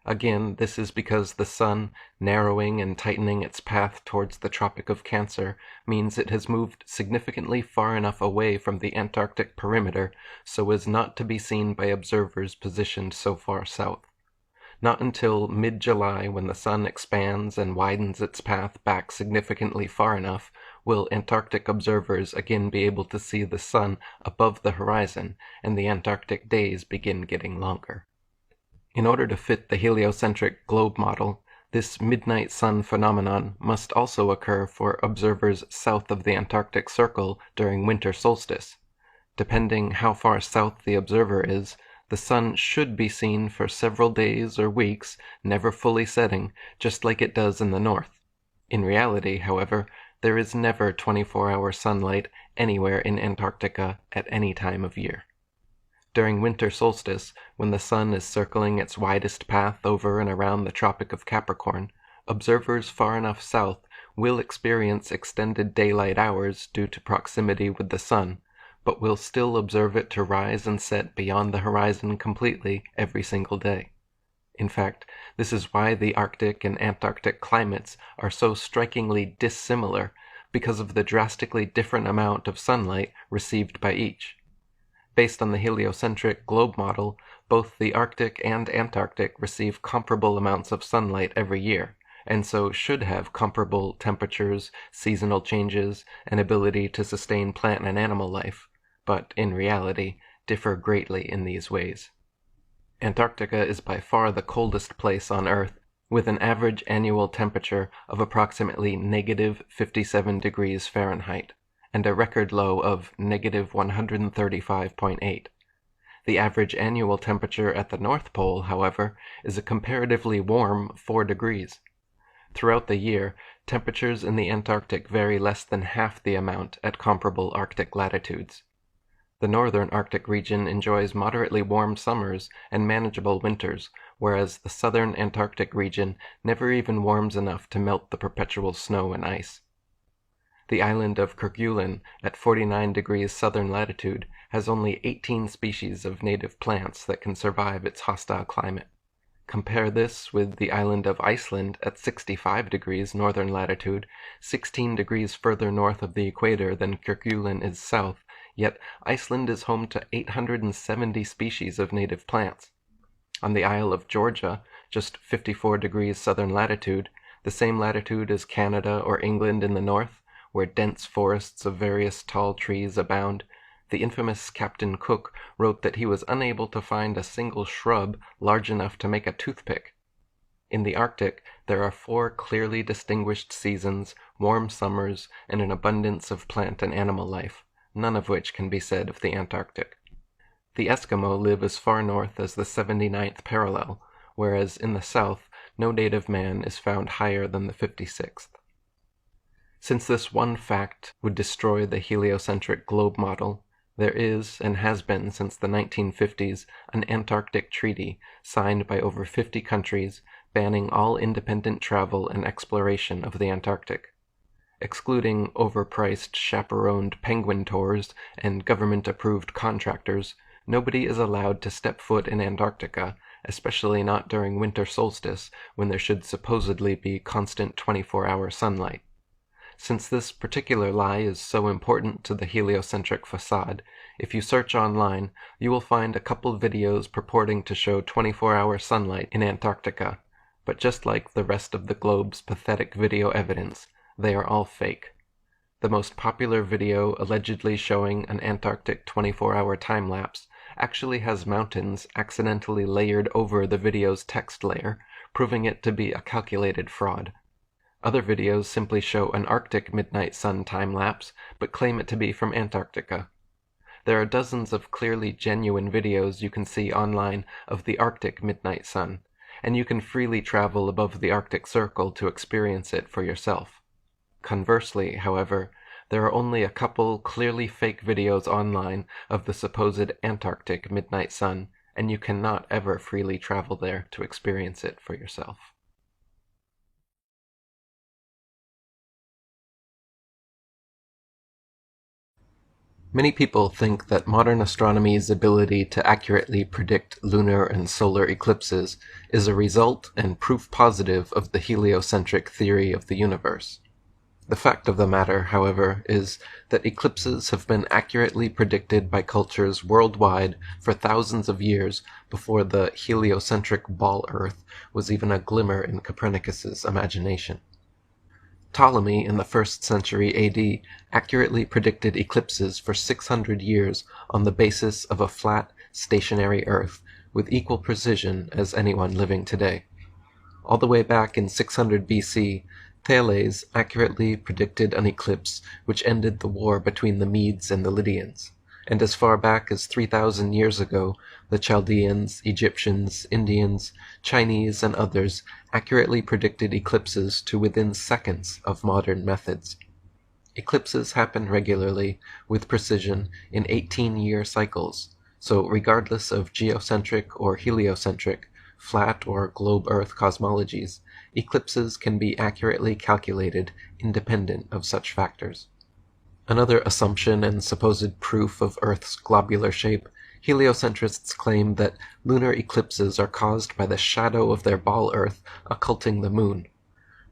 Again, this is because the sun, narrowing and tightening its path towards the Tropic of Cancer, means it has moved significantly far enough away from the Antarctic perimeter so as not to be seen by observers positioned so far south. Not until mid-July, when the sun expands and widens its path back significantly far enough, will Antarctic observers again be able to see the sun above the horizon and the Antarctic days begin getting longer. In order to fit the heliocentric globe model, this midnight sun phenomenon must also occur for observers south of the Antarctic Circle during winter solstice. Depending how far south the observer is, the sun should be seen for several days or weeks, never fully setting, just like it does in the north. In reality, however, there is never 24-hour sunlight anywhere in Antarctica at any time of year. During winter solstice, when the sun is circling its widest path over and around the Tropic of Capricorn, observers far enough south will experience extended daylight hours due to proximity with the sun, but will still observe it to rise and set beyond the horizon completely every single day. In fact, this is why the Arctic and Antarctic climates are so strikingly dissimilar, because of the drastically different amount of sunlight received by each. Based on the heliocentric globe model, both the Arctic and Antarctic receive comparable amounts of sunlight every year, and so should have comparable temperatures, seasonal changes, and ability to sustain plant and animal life, but in reality differ greatly in these ways. Antarctica is by far the coldest place on Earth, with an average annual temperature of approximately negative 57 degrees Fahrenheit, and a record low of negative 135.8. The average annual temperature at the North Pole, however, is a comparatively warm 4 degrees. Throughout the year, temperatures in the Antarctic vary less than half the amount at comparable Arctic latitudes. The northern Arctic region enjoys moderately warm summers and manageable winters, whereas the southern Antarctic region never even warms enough to melt the perpetual snow and ice. The island of Kerguelen, at 49 degrees southern latitude, has only 18 species of native plants that can survive its hostile climate. Compare this with the island of Iceland at 65 degrees northern latitude, 16 degrees further north of the equator than Kerguelen is south, yet Iceland is home to 870 species of native plants. On the Isle of Georgia, just 54 degrees southern latitude, the same latitude as Canada or England in the north, where dense forests of various tall trees abound, the infamous Captain Cook wrote that he was unable to find a single shrub large enough to make a toothpick. In the Arctic, there are 4 clearly distinguished seasons, warm summers, and an abundance of plant and animal life, none of which can be said of the Antarctic. The Eskimo live as far north as the 79th parallel, whereas in the south, no native man is found higher than the 56th. Since this one fact would destroy the heliocentric globe model, there is, and has been since the 1950s, an Antarctic treaty signed by over 50 countries banning all independent travel and exploration of the Antarctic. Excluding overpriced chaperoned penguin tours and government-approved contractors, nobody is allowed to step foot in Antarctica, especially not during winter solstice when there should supposedly be constant 24-hour sunlight. Since this particular lie is so important to the heliocentric facade, if you search online, you will find a couple videos purporting to show 24-hour sunlight in Antarctica, but just like the rest of the globe's pathetic video evidence, they are all fake. The most popular video allegedly showing an Antarctic 24-hour time-lapse actually has mountains accidentally layered over the video's text layer, proving it to be a calculated fraud. Other videos simply show an Arctic midnight sun time-lapse, but claim it to be from Antarctica. There are dozens of clearly genuine videos you can see online of the Arctic midnight sun, and you can freely travel above the Arctic Circle to experience it for yourself. Conversely, however, there are only a couple clearly fake videos online of the supposed Antarctic midnight sun, and you cannot ever freely travel there to experience it for yourself. Many people think that modern astronomy's ability to accurately predict lunar and solar eclipses is a result and proof positive of the heliocentric theory of the universe. The fact of the matter, however, is that eclipses have been accurately predicted by cultures worldwide for thousands of years before the heliocentric ball Earth was even a glimmer in Copernicus's imagination. Ptolemy in the 1st century AD accurately predicted eclipses for 600 years on the basis of a flat, stationary Earth with equal precision as anyone living today. All the way back in 600 BC, Thales accurately predicted an eclipse which ended the war between the Medes and the Lydians, and as far back as 3,000 years ago, the Chaldeans, Egyptians, Indians, Chinese, and others accurately predicted eclipses to within seconds of modern methods. Eclipses happen regularly, with precision, in 18-year cycles, so regardless of geocentric or heliocentric, flat or globe Earth cosmologies, eclipses can be accurately calculated independent of such factors. Another assumption and supposed proof of Earth's globular shape, heliocentrists claim that lunar eclipses are caused by the shadow of their ball Earth occulting the moon.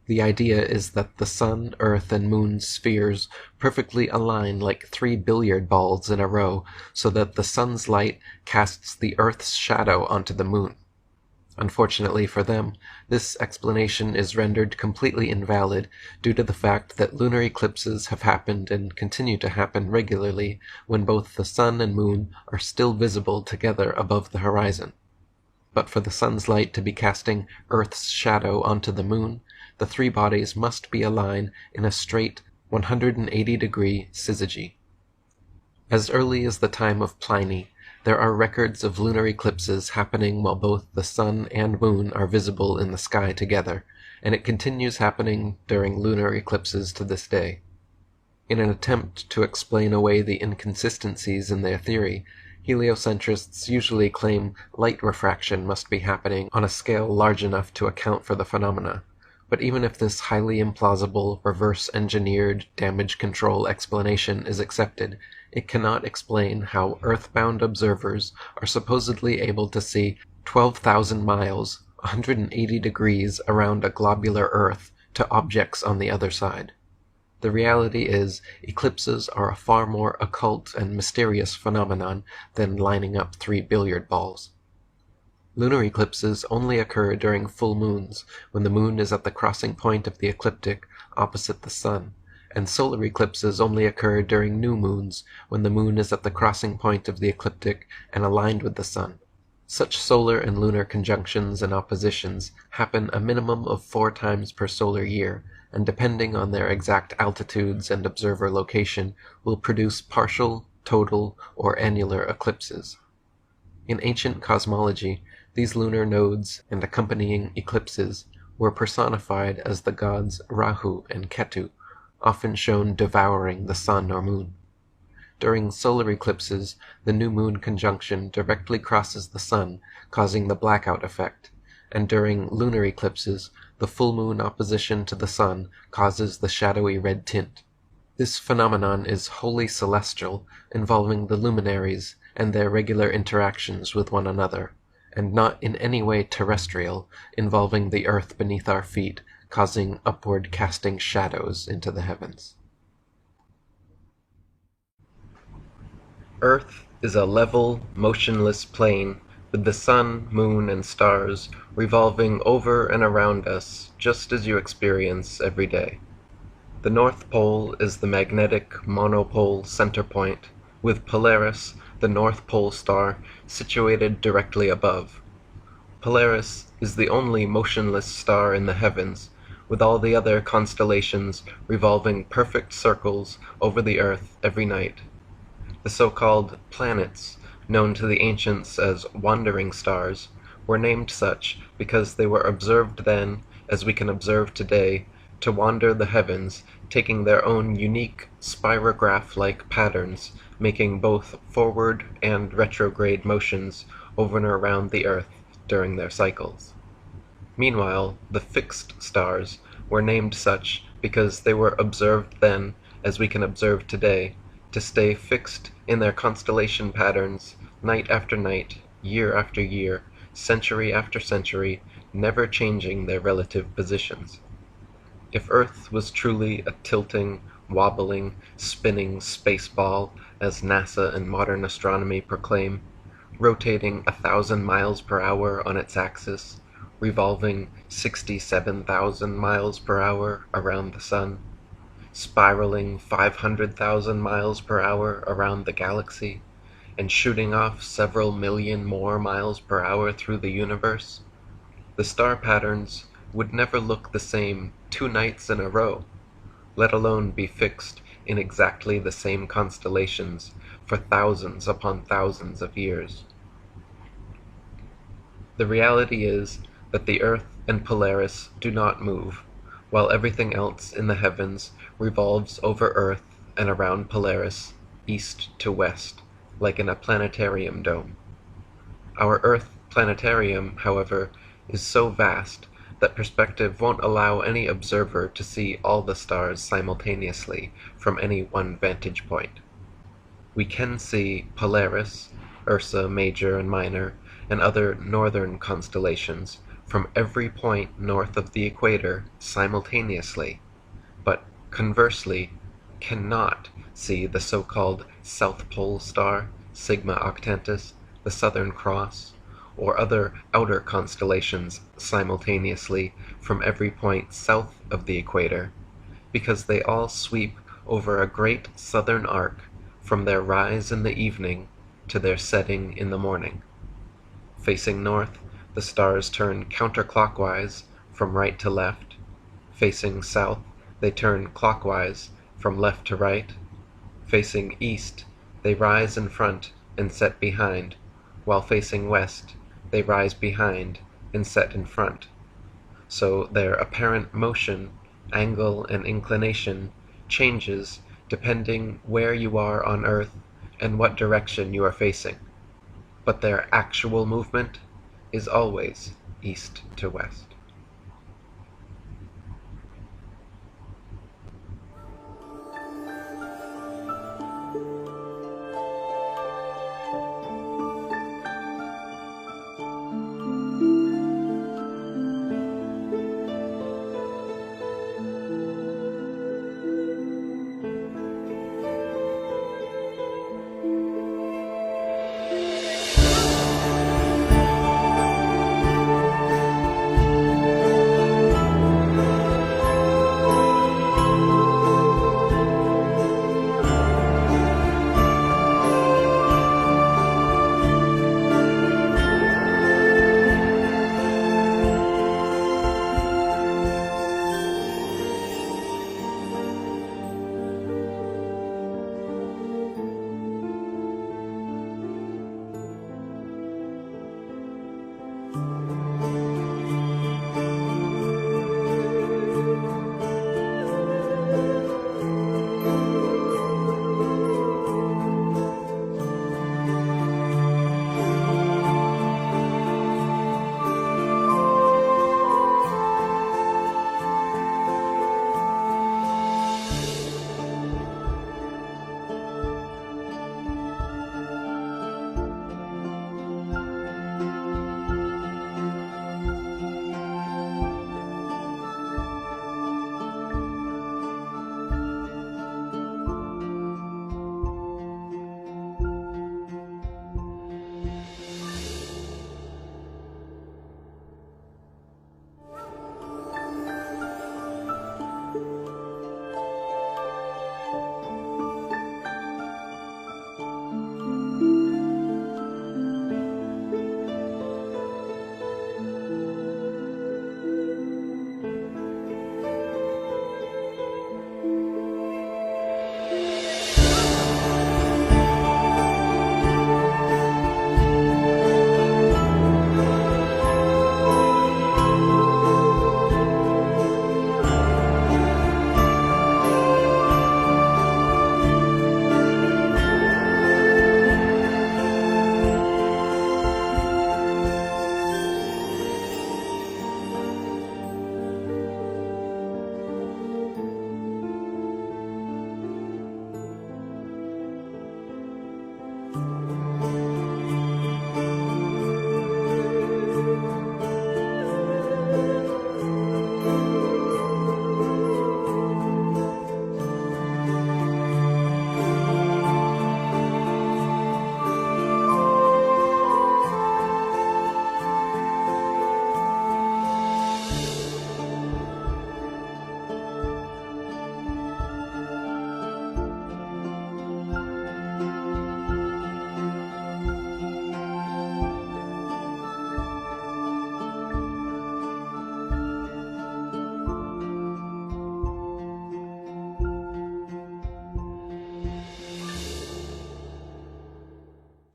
The idea is that the sun, earth, and moon spheres perfectly align like 3 billiard balls in a row so that the sun's light casts the Earth's shadow onto the moon. Unfortunately for them, this explanation is rendered completely invalid due to the fact that lunar eclipses have happened and continue to happen regularly when both the sun and moon are still visible together above the horizon. But for the sun's light to be casting Earth's shadow onto the moon, the three bodies must be aligned in a straight 180-degree syzygy. As early as the time of Pliny, there are records of lunar eclipses happening while both the sun and moon are visible in the sky together, and it continues happening during lunar eclipses to this day. In an attempt to explain away the inconsistencies in their theory, heliocentrists usually claim light refraction must be happening on a scale large enough to account for the phenomena. But even if this highly implausible, reverse-engineered, damage control explanation is accepted, it cannot explain how Earthbound observers are supposedly able to see 12,000 miles, 180 degrees around a globular Earth to objects on the other side. The reality is, eclipses are a far more occult and mysterious phenomenon than lining up 3 billiard balls. Lunar eclipses only occur during full moons, when the moon is at the crossing point of the ecliptic opposite the sun, and solar eclipses only occur during new moons, when the moon is at the crossing point of the ecliptic and aligned with the sun. Such solar and lunar conjunctions and oppositions happen a minimum of 4 times per solar year, and depending on their exact altitudes and observer location, will produce partial, total, or annular eclipses. In ancient cosmology, these lunar nodes and accompanying eclipses were personified as the gods Rahu and Ketu, often shown devouring the sun or moon. During solar eclipses, the new moon conjunction directly crosses the sun, causing the blackout effect, and during lunar eclipses, the full moon opposition to the sun causes the shadowy red tint. This phenomenon is wholly celestial, involving the luminaries and their regular interactions with one another, and not in any way terrestrial, involving the earth beneath our feet, causing upward casting shadows into the heavens. Earth is a level, motionless plane with the sun, moon, and stars revolving over and around us just as you experience every day. The North Pole is the magnetic monopole center point, with Polaris, the North Pole star, situated directly above. Polaris is the only motionless star in the heavens, with all the other constellations revolving perfect circles over the earth every night. The so-called planets, known to the ancients as wandering stars, were named such because they were observed then, as we can observe today, to wander the heavens, taking their own unique spirograph-like patterns, making both forward and retrograde motions over and around the earth during their cycles. Meanwhile, the fixed stars were named such because they were observed then, as we can observe today, to stay fixed in their constellation patterns night after night, year after year, century after century, never changing their relative positions. If Earth was truly a tilting, wobbling, spinning space ball, as NASA and modern astronomy proclaim, rotating 1,000 miles per hour on its axis, revolving 67,000 miles per hour around the sun, spiraling 500,000 miles per hour around the galaxy, and shooting off several million more miles per hour through the universe, the star patterns would never look the same 2 nights in a row, let alone be fixed in exactly the same constellations for thousands upon thousands of years. The reality is that the Earth and Polaris do not move, while everything else in the heavens revolves over Earth and around Polaris, east to west, like in a planetarium dome. Our Earth planetarium, however, is so vast that perspective won't allow any observer to see all the stars simultaneously from any one vantage point. We can see Polaris, Ursa Major and Minor, and other northern constellations from every point north of the equator simultaneously, but conversely cannot see the so-called South Pole star, Sigma Octantis, the Southern Cross, or other outer constellations simultaneously from every point south of the equator, because they all sweep over a great southern arc from their rise in the evening to their setting in the morning. Facing north, the stars turn counterclockwise from right to left. Facing south, they turn clockwise from left to right. Facing east, they rise in front and set behind, while facing west, they rise behind and set in front. So their apparent motion, angle, and inclination changes depending where you are on Earth and what direction you are facing, but their actual movement is always east to west.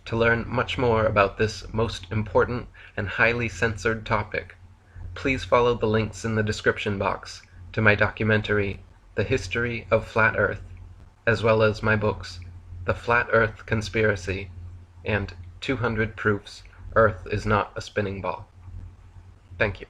To learn much more about this most important and highly censored topic, please follow the links in the description box to my documentary, The History of Flat Earth, as well as my books, The Flat Earth Conspiracy and 200 Proofs Earth is Not a Spinning Ball. Thank you.